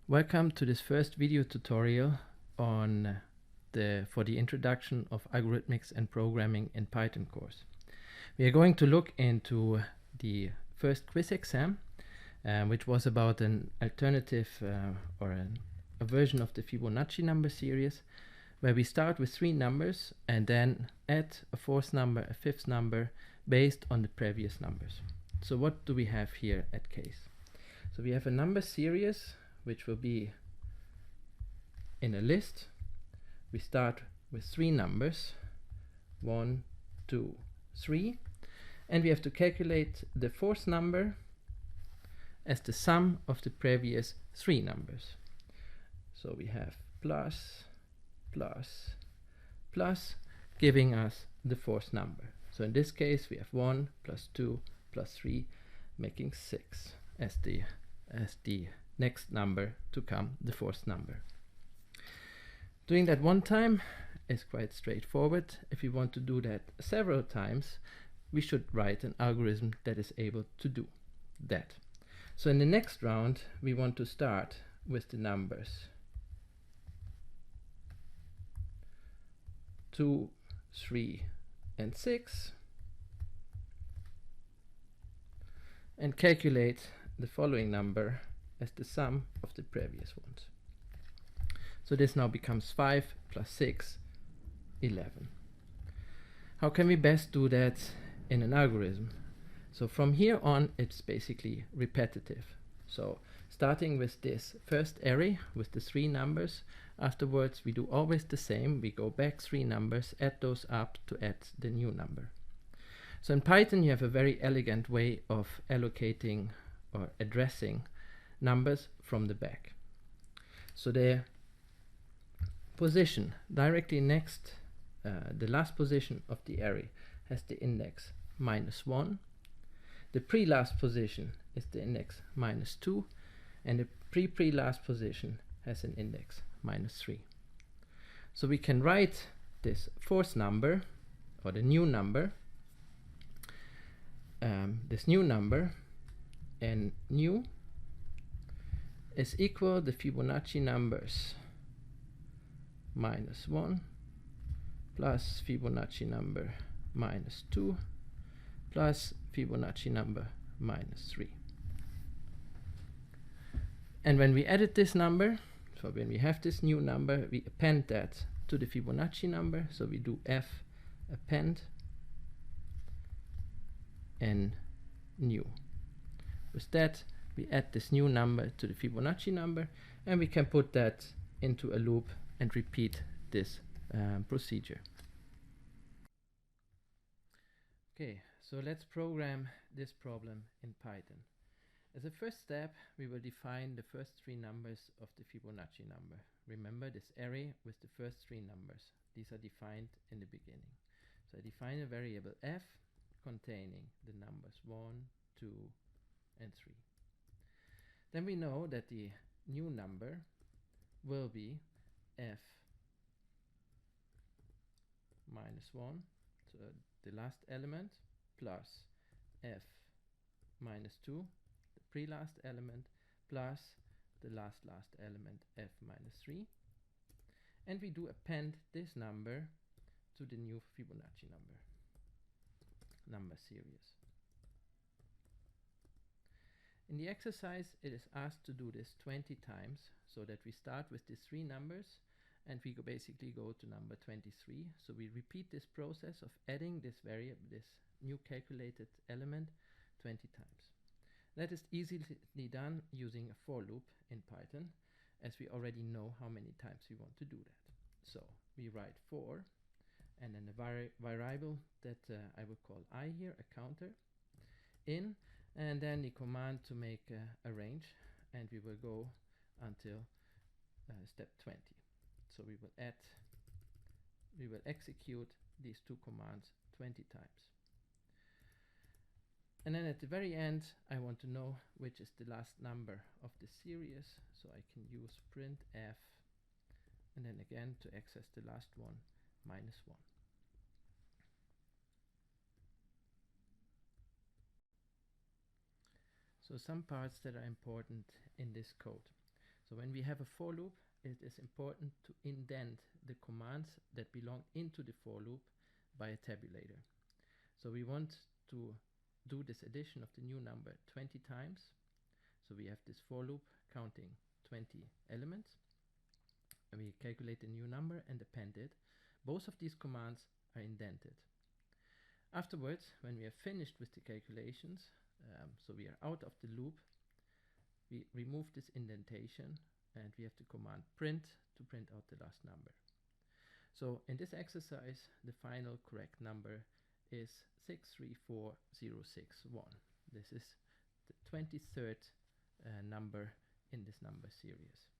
Welcome to this first video tutorial on for the introduction of algorithmics and programming in Python course. We are going to look into the first quiz exam, which was about an alternative a version of the Fibonacci number series, where we start with 3 numbers and then add a fourth number, a fifth number based on the previous numbers. So what do we have here at case? So we have a number series which will be in a list. We start with 3 numbers, 1, 2, 3, and we have to calculate the fourth number as the sum of the previous 3 numbers. So we have plus, plus, plus, giving us the fourth number. So in this case we have 1 plus 2 plus 3, making 6 as the next number to come, the fourth number. Doing that one time is quite straightforward. If we want to do that several times, we should write an algorithm that is able to do that. So in the next round, we want to start with the numbers 2, 3, and 6, and calculate the following number as the sum of the previous ones. So this now becomes 5 plus 6, 11. How can we best do that in an algorithm? So from here on, it's basically repetitive. So starting with this first array with the 3 numbers, afterwards we do always the same. We go back 3 numbers, add those up to add the new number. So in Python you have a very elegant way of allocating or addressing numbers from the back. So the position directly next the last position of the array has the index -1. The pre-last position is the index -2, and the pre-last position has an index -3. So we can write this fourth number, or the new number, this new number, and new is equal the Fibonacci numbers -1 plus Fibonacci number -2 plus Fibonacci number -3. And when we edit this number, so when we have this new number, we append that to the Fibonacci number. So we do f append and new. With that, we add this new number to the Fibonacci number, and we can put that into a loop and repeat this procedure. Okay, so let's program this problem in Python. As a first step, we will define the first 3 numbers of the Fibonacci number. Remember this array with the first 3 numbers. These are defined in the beginning. So I define a variable f containing the numbers 1, 2, and 3. Then we know that the new number will be f -1, so the last element, plus f -2, the pre-last element, plus the last element, f -3. And we do append this number to the new Fibonacci number series. In the exercise, it is asked to do this 20 times, so that we start with these 3 numbers and we basically go to number 23. So we repeat this process of adding this new calculated element 20 times. That is easily done using a for loop in Python, as we already know how many times we want to do that. So we write for, and then a variable that I will call I here, a counter, in, and then the command to make a range, and we will go until step 20. So we will execute these 2 commands 20 times. And then at the very end, I want to know which is the last number of the series, so I can use printf, and then again to access the last one, -1. So some parts that are important in this code. So when we have a for loop, it is important to indent the commands that belong into the for loop by a tabulator. So we want to do this addition of the new number 20 times. So we have this for loop counting 20 elements, and we calculate the new number and append it. Both of these commands are indented. Afterwards, when we are finished with the calculations, so we are out of the loop, we remove this indentation and we have the command print to print out the last number. So in this exercise, the final correct number is 634061. This is the 23rd number in this number series.